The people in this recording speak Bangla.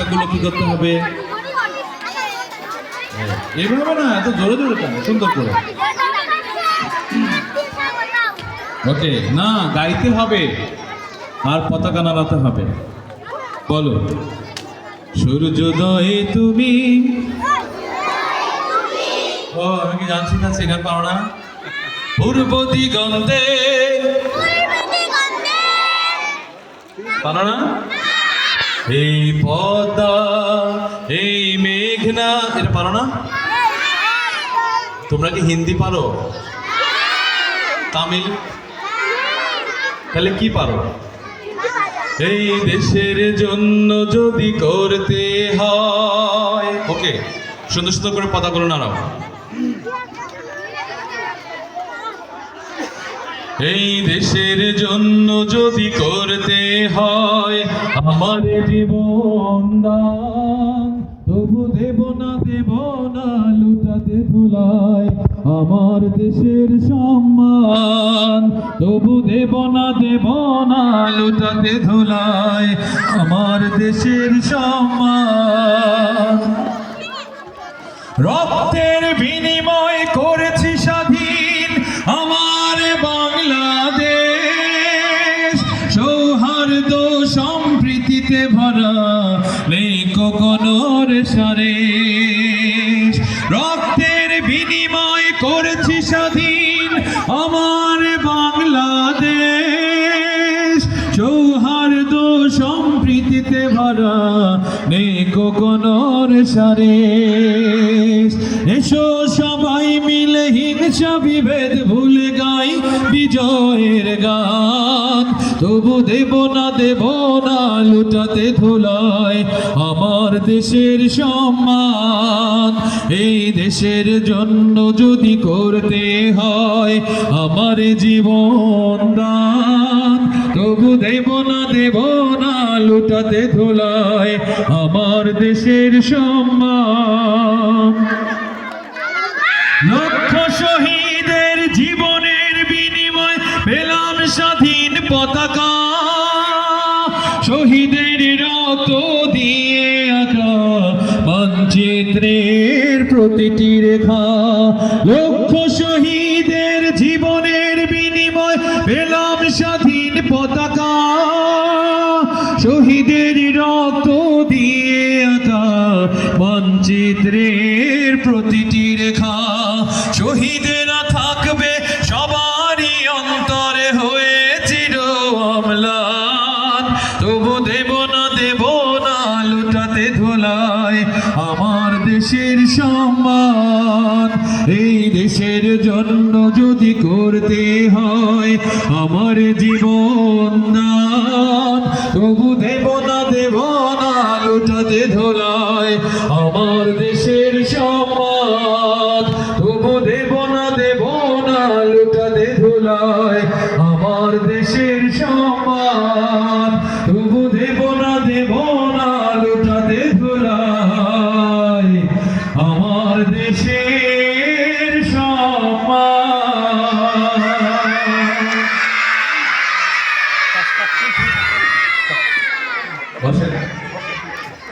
হাতগুলো কি করতে হবে? এভাবে না, এত জোরে জোরে টানো, সুন্দর করে। ওকে, না গাইতে হবে আর পতাকা নাড়াতে হবে। বলো, সূর্যোদয়ে তুমি। ও আমি কি জানছি না, সেখানে পারো না? পূর্ব দিগন্তে পারো না? এই পদ্মা এই মেঘনা, এটা পারো না? তোমরা কি হিন্দি পারো? তামিল? তাহলে কি পারো? এই দেশের জন্য যদি করতে হয়, ওকে, সুন্দর সুন্দর করে পতাকাগুলো নাড়াও। এই দেশের জন্য যদি করতে হয় আমার জীবন দান, তবু দেব না লুটাতে ধুলায় আমার দেশের সম্মান। তবু দেব না লুটাতে ধুলায় আমার দেশের সম্মান। রক্তের বিনিময় করেছি স্বাধীন আমার বাংলাদেশ, সৌহার্দ্য সম্প্রীতিতে ভরা নেই কখনো রেশ। রক্তের বিনিময় করেছি স্বাধীন আমার বাংলাদেশ, সৌহার্দ্য সম্প্রীতিতে ভরা নেই কখনো রেশ। এসো সবাই মিলে হিংসা বিভেদ ভুলে গাই বিজয়ের গান। তবু দেব না লুটাতে ধুলায় আমার দেশের সম্মান। এই দেশের জন্য যদি করতে হয় আমার জীবন দান, তবু দেব না লুটাতে ধুলায় আমার দেশের সম্মান। লক্ষ শহীদের জীবনের বিনিময় পেলাম স্বাধীন পতাকা, শহীদের রক্ত দিয়ে আঁকা মানচিত্রের প্রতিটি রেখা। লক্ষ শহীদের জীবনের বিনিময় পেলাম স্বাধীন পতাকা, শহীদের রক্ত দিয়ে আঁকা মানচিত্রের প্রতিটি রেখা। শহীদেরা থাকবে সবারই অন্তরে হয়ে চির অম্লান। তবু দেব না লুটাতে ধুলায় আমার দেশের সম্মান। এই দেশের জন্য যদি করতে হয় আমার জীবন দান, তবু দেব না লুটাতে ধুলায় আমার দেশের সম্মান। তবু দেব না লুটাতে ধুলায় আমার দেশের সম্মান। তবু দেব না লুটাতে ধুলায় আমার দেশের